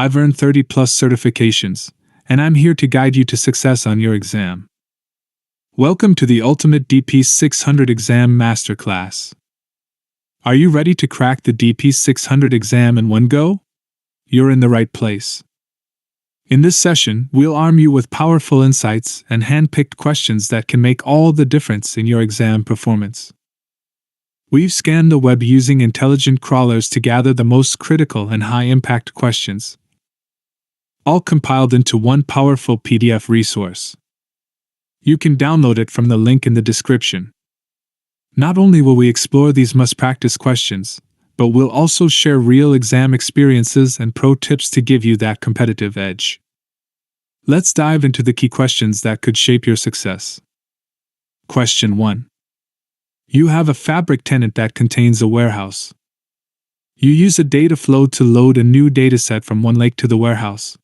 I've earned 30 plus certifications, and I'm here to guide you to success on your exam. Welcome to the Ultimate DP-600 Exam Masterclass. Are you ready to crack the DP-600 exam in one go? You're in the right place. In this session, we'll arm you with powerful insights and hand-picked questions that can make all the difference in your exam performance. We've scanned the web using intelligent crawlers to gather the most critical and high-impact questions, all compiled into one powerful PDF resource. You can download it from the link in the description. Not only will we explore these must-practice questions, but we'll also share real exam experiences and pro tips to give you that competitive edge. Let's dive into the key questions that could shape your success. Question 1. You have a fabric tenant that contains a warehouse. You use a data flow to load a new dataset from one lake to the warehouse.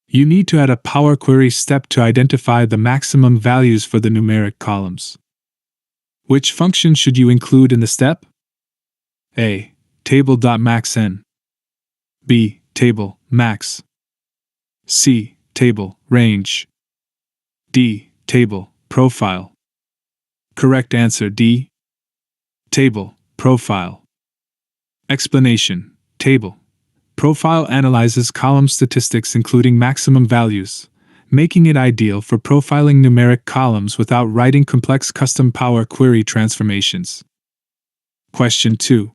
You need to add a Power Query step to identify the maximum values for the numeric columns. Which function should you include in the step? A. Table.maxn. B. Table max. C. Table range. D. Table profile. Correct answer D. Table profile. Explanation. Table profile analyzes column statistics including maximum values, making it ideal for profiling numeric columns without writing complex custom Power Query transformations. Question 2.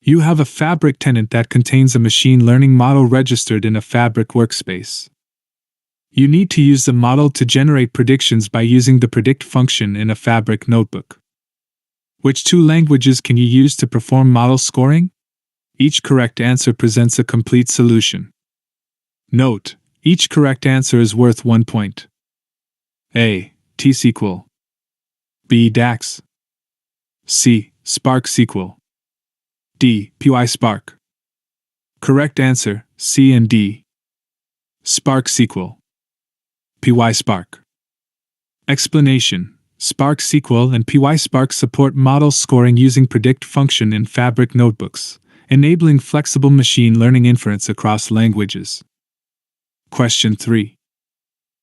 You have a Fabric tenant that contains a machine learning model registered in a Fabric workspace. You need to use the model to generate predictions by using the predict function in a Fabric notebook. Which two languages can you use to perform model scoring? Each correct answer presents a complete solution. Note, each correct answer is worth 1 point. A. T-SQL. B. DAX. C. Spark SQL. D. PySpark. Correct answer, C and D. Spark SQL. PySpark. Explanation. Spark SQL and PySpark support model scoring using predict function in Fabric notebooks, enabling flexible machine learning inference across languages. Question 3.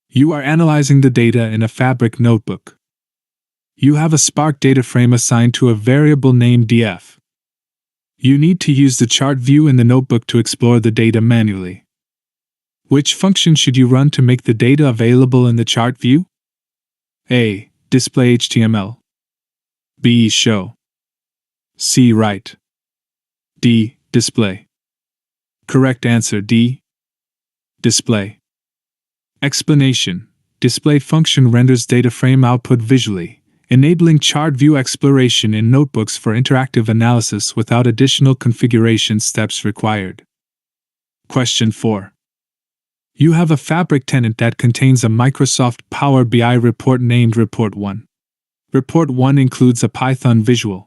You are analyzing the data in a Fabric notebook. You have a Spark data frame assigned to a variable named df. You need to use the chart view in the notebook to explore the data manually. Which function should you run to make the data available in the chart view? A. Display HTML. B. Show. C. Write. D. Display. Correct answer D. Display. Explanation. Display function renders data frame output visually, enabling chart view exploration in notebooks for interactive analysis without additional configuration steps required. Question 4. You have a Fabric tenant that contains a Microsoft Power BI report named Report 1. Report 1 includes a Python visual.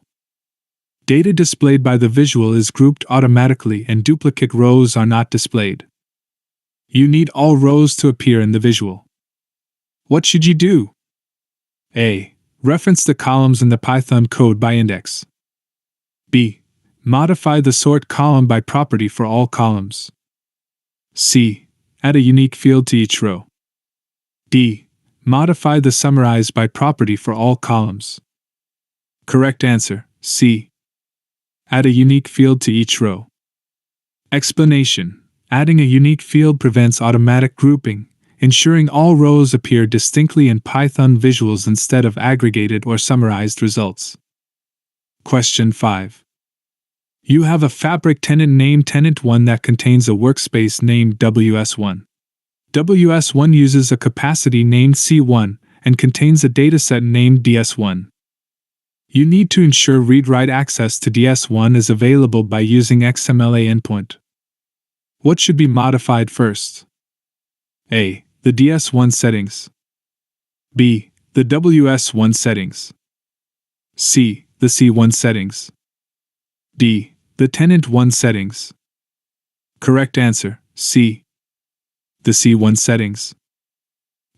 Data displayed by the visual is grouped automatically and duplicate rows are not displayed. You need all rows to appear in the visual. What should you do? A. Reference the columns in the Python code by index. B. Modify the sort column by property for all columns. C. Add a unique field to each row. D. Modify the summarize by property for all columns. Correct answer, C. Add a unique field to each row. Explanation. Adding a unique field prevents automatic grouping, ensuring all rows appear distinctly in Python visuals instead of aggregated or summarized results. Question 5. You have a Fabric tenant named Tenant1 that contains a workspace named WS1. WS1 uses a capacity named C1 and contains a dataset named DS1. You need to ensure read-write access to DS1 is available by using XMLA endpoint. What should be modified first? A. The DS1 settings. B. The WS1 settings. C. The C1 settings. D. The Tenant1 settings. Correct answer, C. The C1 settings.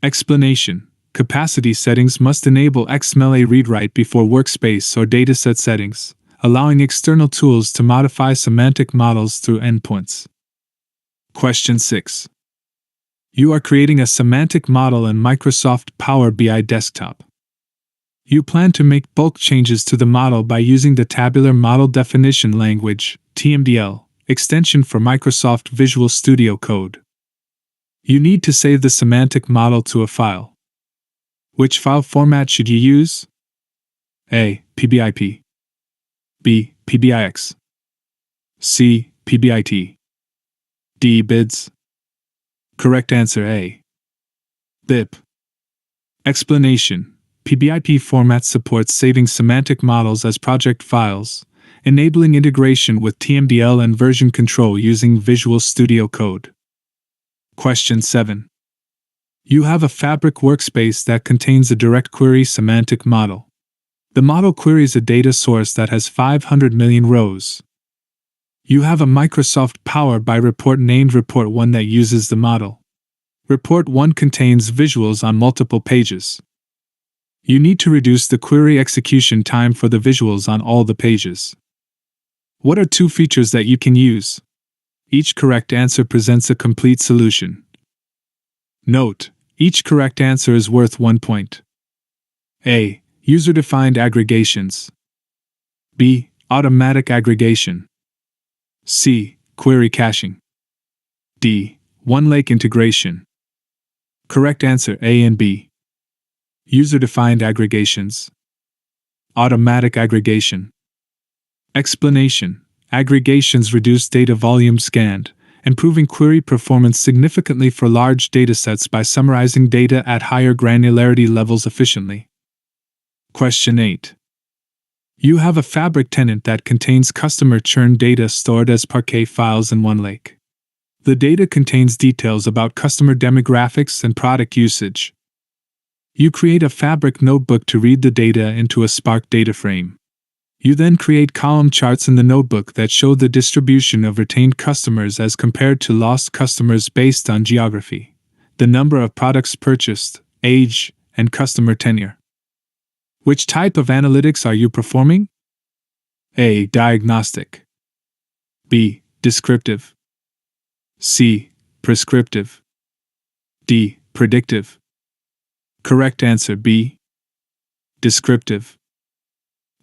Explanation. Capacity settings must enable XMLA read-write before workspace or dataset settings, allowing external tools to modify semantic models through endpoints. Question 6. You are creating a semantic model in Microsoft Power BI Desktop. You plan to make bulk changes to the model by using the Tabular Model Definition Language (TMDL) extension for Microsoft Visual Studio Code. You need to save the semantic model to a file. Which file format should you use? A. PBIP. B. PBIX. C. PBIT. D. BIDS. Correct answer A. BIP. Explanation. PBIP format supports saving semantic models as project files, enabling integration with TMDL and version control using Visual Studio Code. Question 7. You have a Fabric workspace that contains a direct query semantic model. The model queries a data source that has 500 million rows. You have a Microsoft Power BI report named Report 1 that uses the model. Report 1 contains visuals on multiple pages. You need to reduce the query execution time for the visuals on all the pages. What are two features that you can use? Each correct answer presents a complete solution. Note: each correct answer is worth 1 point. A. User-defined aggregations. B. Automatic aggregation. C. Query caching. D. One-lake integration. Correct answer A and B. User-defined aggregations. Automatic aggregation. Explanation. Aggregations reduce data volume scanned, improving query performance significantly for large datasets by summarizing data at higher granularity levels efficiently. Question 8. You have a Fabric tenant that contains customer churn data stored as Parquet files in OneLake. The data contains details about customer demographics and product usage. You create a Fabric notebook to read the data into a Spark data frame. You then create column charts in the notebook that show the distribution of retained customers as compared to lost customers based on geography, the number of products purchased, age, and customer tenure. Which type of analytics are you performing? A. Diagnostic. B. Descriptive. C. Prescriptive. D. Predictive. Correct answer B. Descriptive.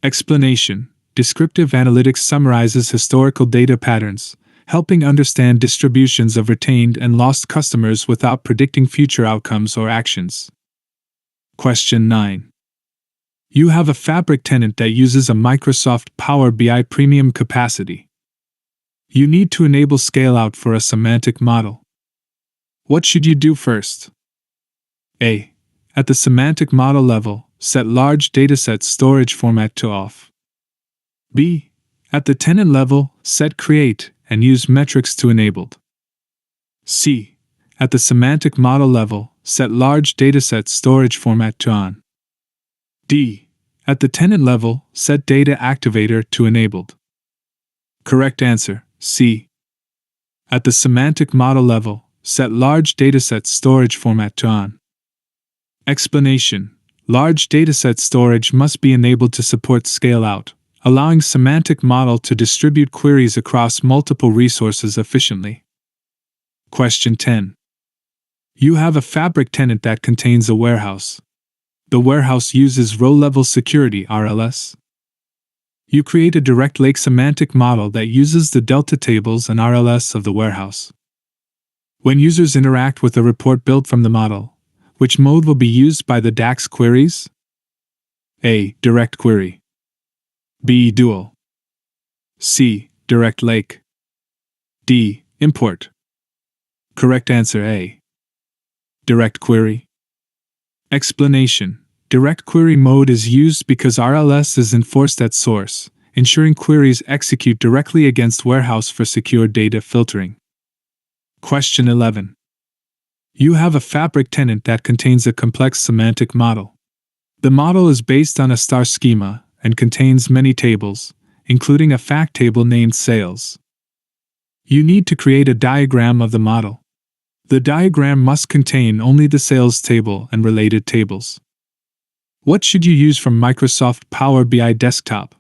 Explanation. Descriptive analytics summarizes historical data patterns, helping understand distributions of retained and lost customers without predicting future outcomes or actions. Question 9. You have a Fabric tenant that uses a Microsoft Power BI Premium capacity. You need to enable scale-out for a semantic model. What should you do first? A. At the semantic model level, set large dataset storage format to off. B. At the tenant level, set create and use metrics to enabled. C. At the semantic model level, set large dataset storage format to on. D. At the tenant level, set data activator to enabled. Correct answer, C. At the semantic model level, set large dataset storage format to on. Explanation. Large dataset storage must be enabled to support scale-out, allowing semantic model to distribute queries across multiple resources efficiently. Question 10. You have a Fabric tenant that contains a warehouse. The warehouse uses row-level security (RLS). You create a direct lake semantic model that uses the delta tables and RLS of the warehouse. When users interact with a report built from the model, which mode will be used by the DAX queries? A. Direct query. B. Dual. C. Direct lake. D. Import. Correct answer A. Direct query. Explanation. Direct query mode is used because RLS is enforced at source, ensuring queries execute directly against warehouse for secure data filtering. Question 11. You have a Fabric tenant that contains a complex semantic model. The model is based on a star schema and contains many tables, including a fact table named sales. You need to create a diagram of the model. The diagram must contain only the sales table and related tables. What should you use from Microsoft Power BI Desktop?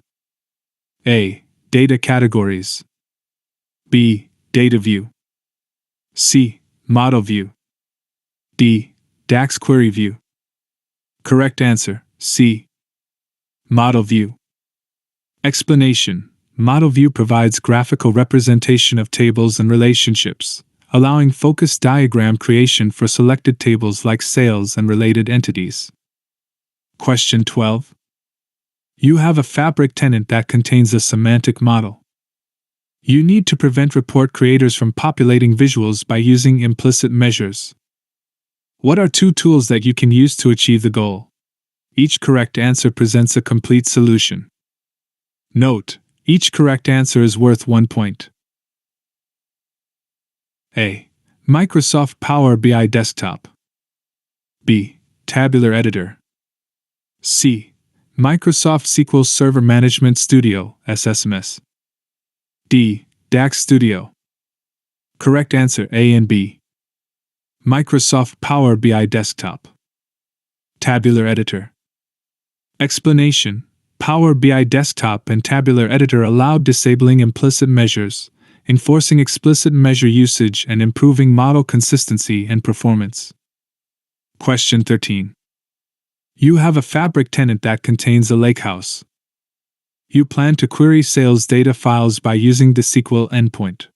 A. Data categories. B. Data view. C. Model view. D. DAX query view. Correct answer, C. Model view. Explanation. Model view provides graphical representation of tables and relationships, allowing focused diagram creation for selected tables like sales and related entities. Question 12. You have a fabric tenant that contains a semantic model. You need to prevent report creators from populating visuals by using implicit measures. What are two tools that you can use to achieve the goal? Each correct answer presents a complete solution. Note, each correct answer is worth 1 point. A. Microsoft Power BI Desktop. B. Tabular Editor. C. Microsoft SQL Server Management Studio, SSMS. D. DAX Studio. Correct answer A and B. Microsoft Power BI Desktop. Tabular Editor. Explanation. Power BI Desktop and Tabular Editor allow disabling implicit measures, enforcing explicit measure usage, and improving model consistency and performance. Question 13. You have a fabric tenant that contains a lakehouse. You plan to query sales data files by using the SQL endpoint.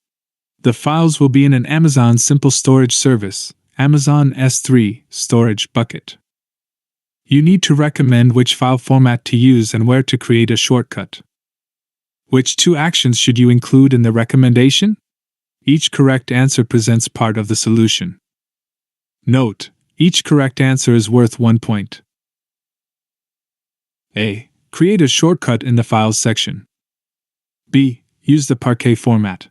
The files will be in an Amazon Simple Storage Service, Amazon S3, storage bucket. You need to recommend which file format to use and where to create a shortcut. Which two actions should you include in the recommendation? Each correct answer presents part of the solution. Note, each correct answer is worth 1 point. A. Create a shortcut in the Files section. B. Use the Parquet format.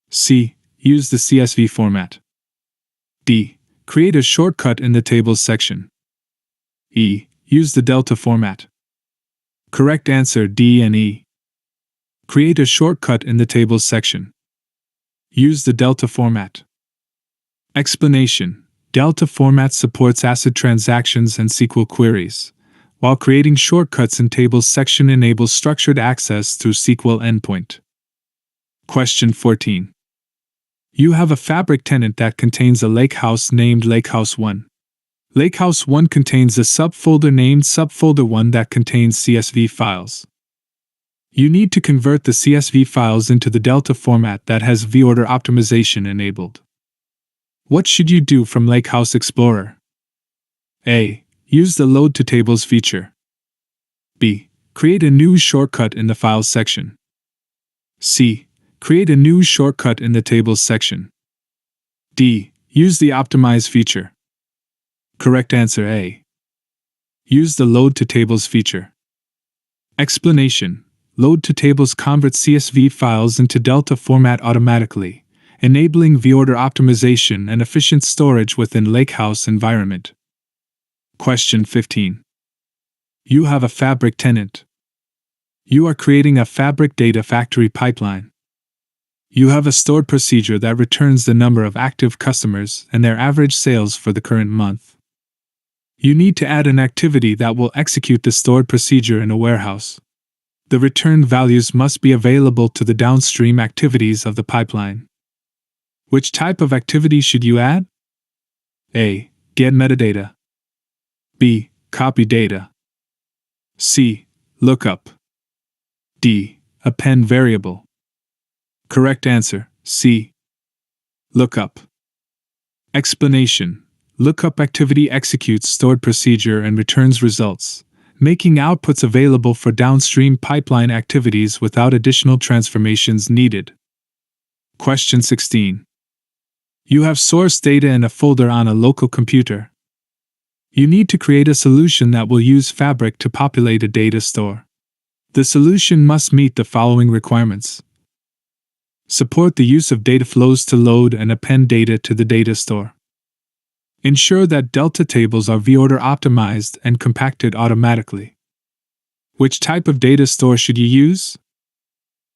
C. Use the CSV format. D. Create a shortcut in the Tables section. E. Use the Delta format. Correct answer D and E. Create a shortcut in the Tables section. Use the Delta format. Explanation. Delta format supports ACID transactions and SQL queries, while creating shortcuts in Tables section enables structured access through SQL endpoint. Question 14. You have a fabric tenant that contains a lakehouse named Lakehouse 1. Lakehouse 1 contains a subfolder named Subfolder 1 that contains CSV files. You need to convert the CSV files into the Delta format that has vOrder optimization enabled. What should you do from Lakehouse Explorer? A. Use the Load to Tables feature. B. Create a new shortcut in the Files section. C. Create a new shortcut in the Tables section. D. Use the Optimize feature. Correct answer A. Use the Load to Tables feature. Explanation. Load to Tables converts CSV files into Delta format automatically, enabling vOrder optimization and efficient storage within Lakehouse environment. Question 15. You have a fabric tenant. You are creating a fabric data factory pipeline. You have a stored procedure that returns the number of active customers and their average sales for the current month. You need to add an activity that will execute the stored procedure in a warehouse. The returned values must be available to the downstream activities of the pipeline. Which type of activity should you add? A. Get metadata. B. Copy data. C. Lookup. D. Append variable. Correct answer, C. Lookup. Explanation. Lookup activity executes stored procedure and returns results, making outputs available for downstream pipeline activities without additional transformations needed. Question 16. You have source data in a folder on a local computer. You need to create a solution that will use Fabric to populate a data store. The solution must meet the following requirements. Support the use of data flows to load and append data to the data store. Ensure that Delta tables are vOrder optimized and compacted automatically. Which type of data store should you use?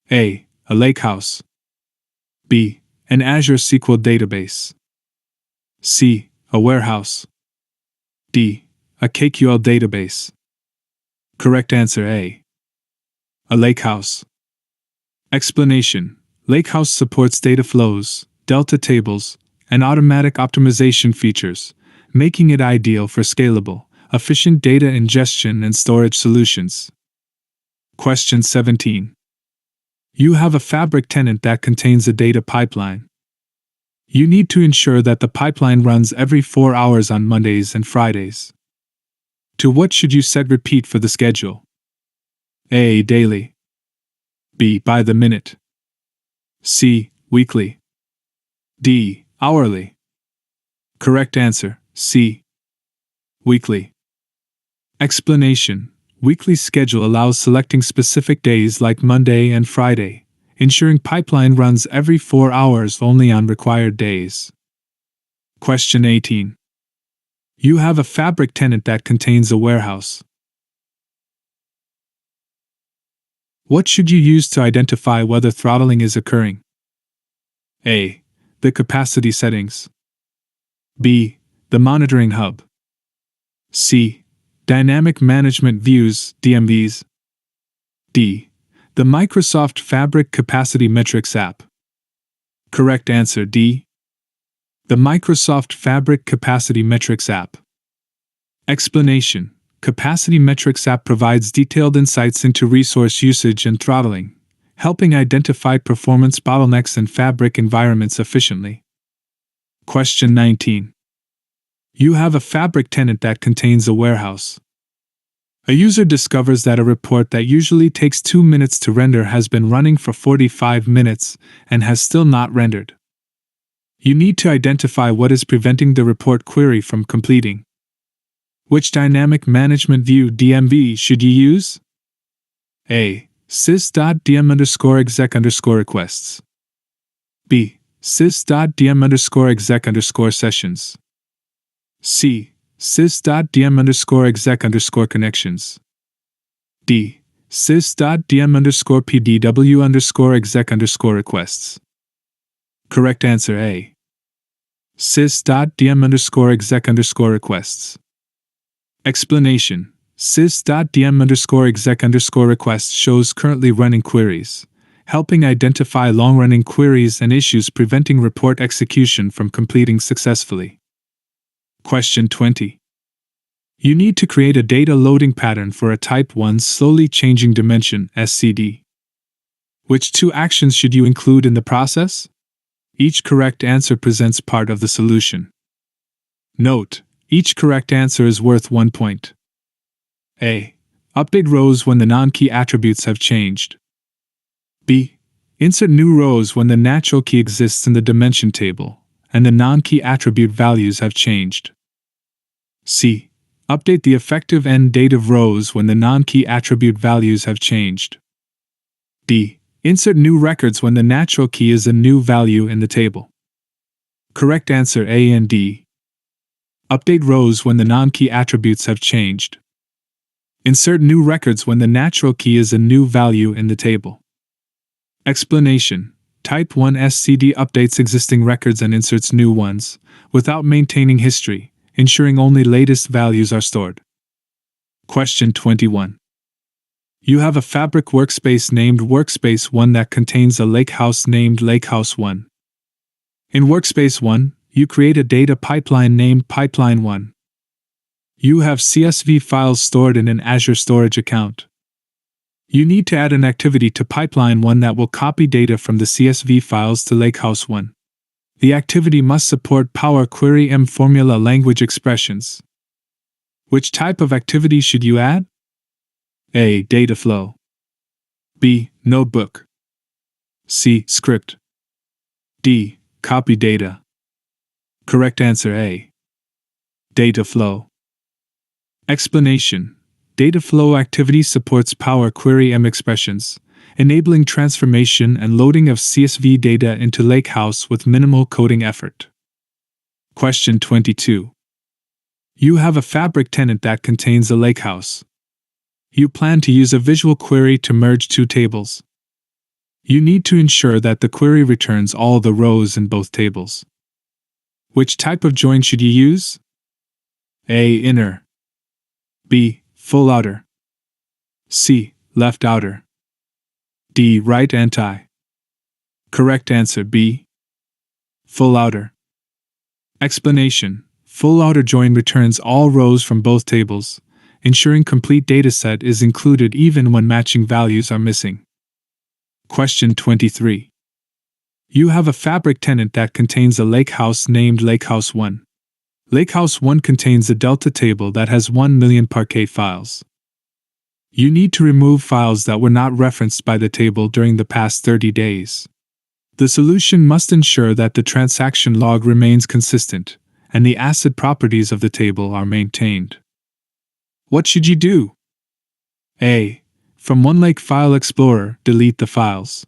A. A lakehouse. B. An Azure SQL database. C. A warehouse. D. A KQL database. Correct answer A. A lakehouse. Explanation. Lakehouse supports data flows, delta tables, and automatic optimization features, making it ideal for scalable, efficient data ingestion and storage solutions. Question 17. You have a Fabric tenant that contains a data pipeline. You need to ensure that the pipeline runs every 4 hours on Mondays and Fridays. To what should you set repeat for the schedule? A. Daily. B. By the minute. C. Weekly. D. Hourly. Correct answer, C. Weekly. Explanation. Weekly schedule allows selecting specific days like Monday and Friday, ensuring pipeline runs every 4 hours only on required days. Question 18. You have a Fabric tenant that contains a warehouse. What should you use to identify whether throttling is occurring? A. The capacity settings. B. The monitoring hub. C. Dynamic management views, DMVs. D. The Microsoft Fabric Capacity Metrics app. Correct answer D. The Microsoft Fabric Capacity Metrics app. Explanation. Capacity Metrics app provides detailed insights into resource usage and throttling, helping identify performance bottlenecks in Fabric environments efficiently. Question 19. You have a Fabric tenant that contains a warehouse. A user discovers that a report that usually takes 2 minutes to render has been running for 45 minutes and has still not rendered. You need to identify what is preventing the report query from completing. Which dynamic management view DMV should you use? A. sys.dm_exec_requests. B. sys.dm_exec_sessions. C. sys.dm_exec_connections. D. sys.dm_pdw_exec_requests. Correct answer A. sys.dm_exec_requests. Explanation. sys.dm_exec_requests shows currently running queries, helping identify long-running queries and issues preventing report execution from completing successfully. Question 20. You need to create a data loading pattern for a Type 1 slowly changing dimension (SCD). Which 2 actions should you include in the process? Each correct answer presents part of the solution. Note: each correct answer is worth 1 point. A. Update rows when the non-key attributes have changed. B. Insert new rows when the natural key exists in the dimension table, and the non-key attribute values have changed. C. Update the effective end date of rows when the non-key attribute values have changed. D. Insert new records when the natural key is a new value in the table. Correct answer A and D. Update rows when the non-key attributes have changed. Insert new records when the natural key is a new value in the table. Explanation. Type 1 SCD updates existing records and inserts new ones, without maintaining history, ensuring only latest values are stored. Question 21. You have a Fabric workspace named Workspace 1 that contains a lakehouse named Lakehouse 1. In Workspace 1, you create a data pipeline named Pipeline 1. You have CSV files stored in an Azure storage account. You need to add an activity to Pipeline 1 that will copy data from the CSV files to Lakehouse 1. The activity must support Power Query M formula language expressions. Which type of activity should you add? A. Data flow. B. Notebook. C. Script. D. Copy data. Correct answer A. Data flow. Explanation. Data flow activity supports Power Query M expressions, enabling transformation and loading of CSV data into Lakehouse with minimal coding effort. Question 22. You have a Fabric tenant that contains a Lakehouse. You plan to use a visual query to merge 2 tables. You need to ensure that the query returns all the rows in both tables. Which type of join should you use? A. Inner. B. Full outer. C. Left outer. D. Right anti. Correct answer B. Full outer. Explanation. Full outer join returns all rows from both tables, ensuring complete dataset is included even when matching values are missing. Question 23. You have a fabric tenant that contains a lakehouse named Lakehouse 1. Lakehouse 1 contains a delta table that has 1 million Parquet files. You need to remove files that were not referenced by the table during the past 30 days. The solution must ensure that the transaction log remains consistent and the ACID properties of the table are maintained. What should you do? A. From OneLake File Explorer, delete the files.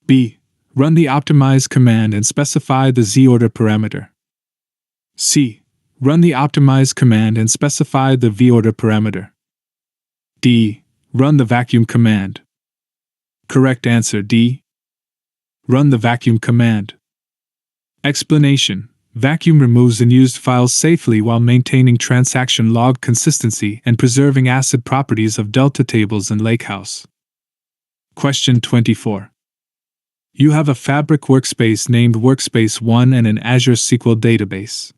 B. Run the optimize command and specify the zorder parameter. C. Run the optimize command and specify the vorder parameter. D. Run the vacuum command. Correct answer D. Run the vacuum command. Explanation. Vacuum removes unused files safely while maintaining transaction log consistency and preserving ACID properties of delta tables in Lakehouse. Question 24. You have a Fabric workspace named Workspace 1 and an Azure SQL database.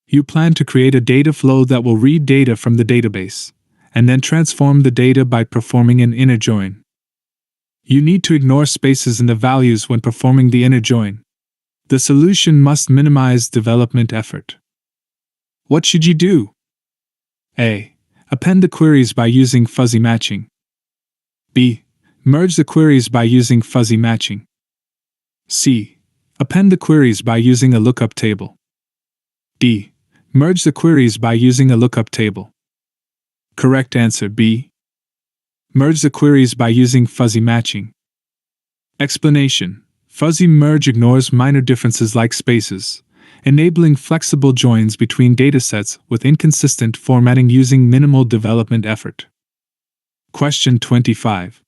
You plan to create a data flow that will read data from the database, and then transform the data by performing an inner join. You need to ignore spaces in the values when performing the inner join. The solution must minimize development effort. What should you do? A. Append the queries by using fuzzy matching. B. Merge the queries by using fuzzy matching. C. Append the queries by using a lookup table. D. Merge the queries by using a lookup table. Correct answer B. Merge the queries by using fuzzy matching. Explanation. Fuzzy merge ignores minor differences like spaces, enabling flexible joins between datasets with inconsistent formatting using minimal development effort. Question 25.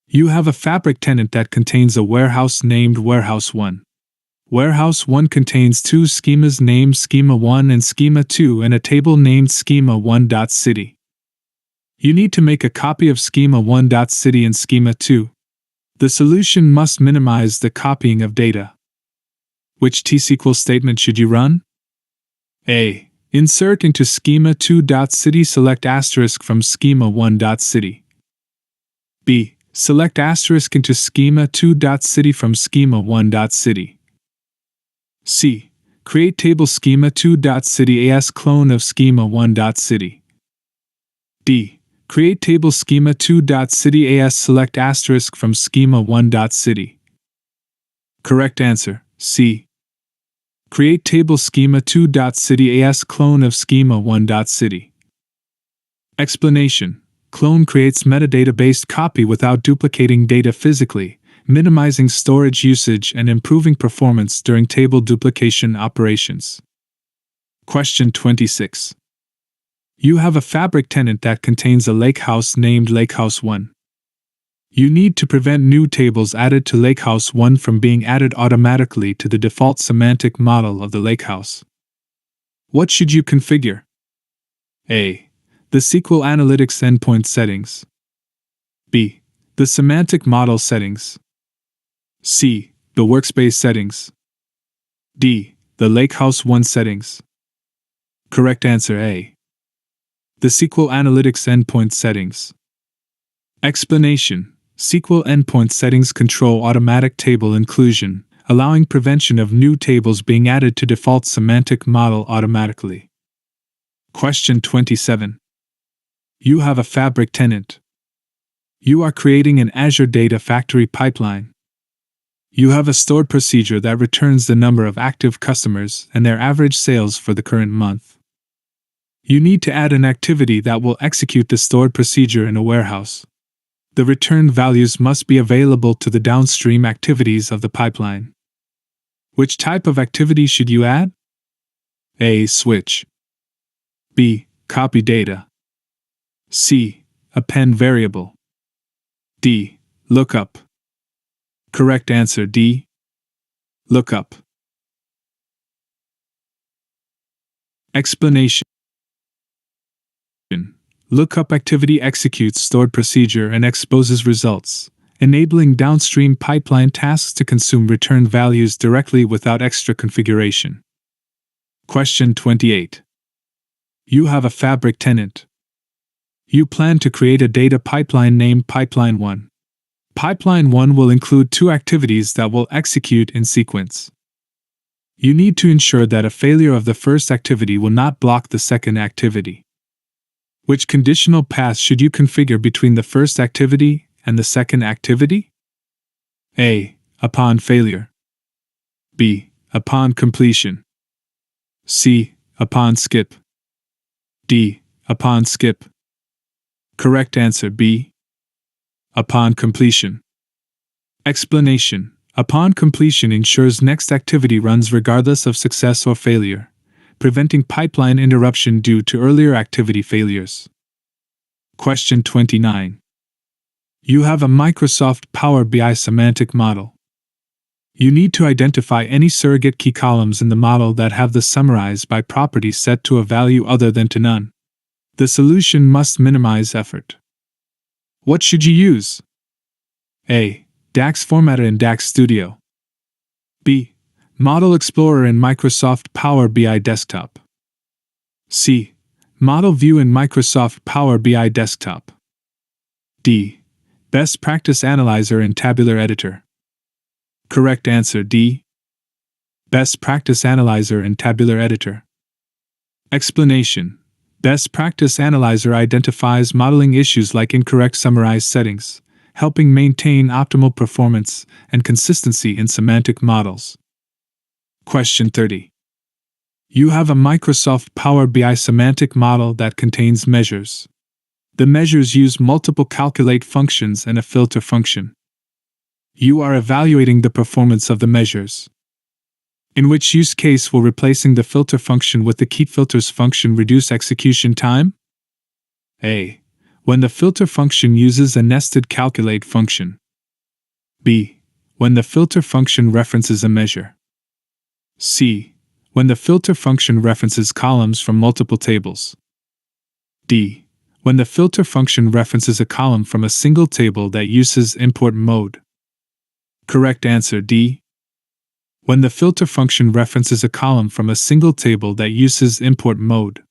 You have a Fabric tenant that contains a warehouse named Warehouse 1. Warehouse 1 contains two schemas named Schema 1 and Schema 2 and a table named Schema 1.city. You need to make a copy of Schema 1.city and Schema 2. The solution must minimize the copying of data. Which T-SQL statement should you run? A. Insert into Schema 2.city select asterisk from Schema 1.city. B. Select asterisk into Schema 2.city from Schema 1.city. C. Create table Schema 2.city as clone of Schema 1.city. D. Create table Schema 2.city as select asterisk from Schema 1.city. Correct answer C. Create table Schema 2.city as clone of Schema 1.city. Explanation. Clone creates metadata-based copy without duplicating data physically, minimizing storage usage and improving performance during table duplication operations. Question 26. You have a Fabric tenant that contains a lakehouse named Lakehouse 1. You need to prevent new tables added to Lakehouse 1 from being added automatically to the default semantic model of the lakehouse. What should you configure? A. The SQL Analytics endpoint settings. B. The semantic model settings. C. The workspace settings. D. The Lakehouse 1 settings. Correct answer A. The SQL Analytics endpoint settings. Explanation. SQL endpoint settings control automatic table inclusion, allowing prevention of new tables being added to default semantic model automatically. Question 27. You have a Fabric tenant. You are creating an Azure Data Factory pipeline. You have a stored procedure that returns the number of active customers and their average sales for the current month. You need to add an activity that will execute the stored procedure in a warehouse. The returned values must be available to the downstream activities of the pipeline. Which type of activity should you add? A. Switch. B. Copy data. C. Append variable. D. Lookup. Correct answer D. Lookup. Explanation. Lookup activity executes stored procedure and exposes results, enabling downstream pipeline tasks to consume return values directly without extra configuration. Question 28. You have a Fabric tenant. You plan to create a data pipeline named Pipeline 1. Pipeline 1 will include two activities that will execute in sequence. You need to ensure that a failure of the first activity will not block the second activity. Which conditional path should you configure between the first activity and the second activity? A. Upon failure. B. Upon completion. C. Upon skip. D. Upon skip. Correct answer B. Upon completion. Explanation. Upon completion ensures next activity runs regardless of success or failure, preventing pipeline interruption due to earlier activity failures. Question 29. You have a Microsoft Power BI semantic model. You need to identify any surrogate key columns in the model that have the summarized by property set to a value other than to none. The solution must minimize effort. What should you use? A. DAX Formatter in DAX Studio. B. Model Explorer in Microsoft Power BI Desktop. C. Model View in Microsoft Power BI Desktop. D. Best Practice Analyzer in Tabular Editor. Correct answer D. Best Practice Analyzer in Tabular Editor. Explanation. Best Practice Analyzer identifies modeling issues like incorrect summarized settings, helping maintain optimal performance and consistency in semantic models. Question 30. You have a Microsoft Power BI semantic model that contains measures. The measures use multiple calculate functions and a filter function. You are evaluating the performance of the measures. In which use case will replacing the filter function with the keepFilters function reduce execution time? A. When the filter function uses a nested calculate function. B. When the filter function references a measure. C. When the filter function references columns from multiple tables. D. When the filter function references a column from a single table that uses import mode. Correct answer D. When the filter function references a column from a single table that uses import mode.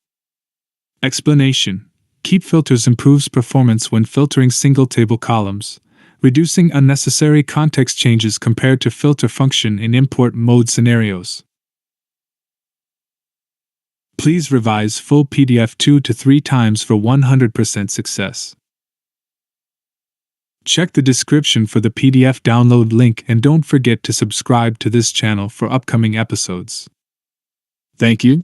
Explanation. keepFilters improves performance when filtering single table columns, reducing unnecessary context changes compared to filter function in import mode scenarios. Please revise full PDF 2 to 3 times for 100% success. Check the description for the PDF download link and don't forget to subscribe to this channel for upcoming episodes. Thank you.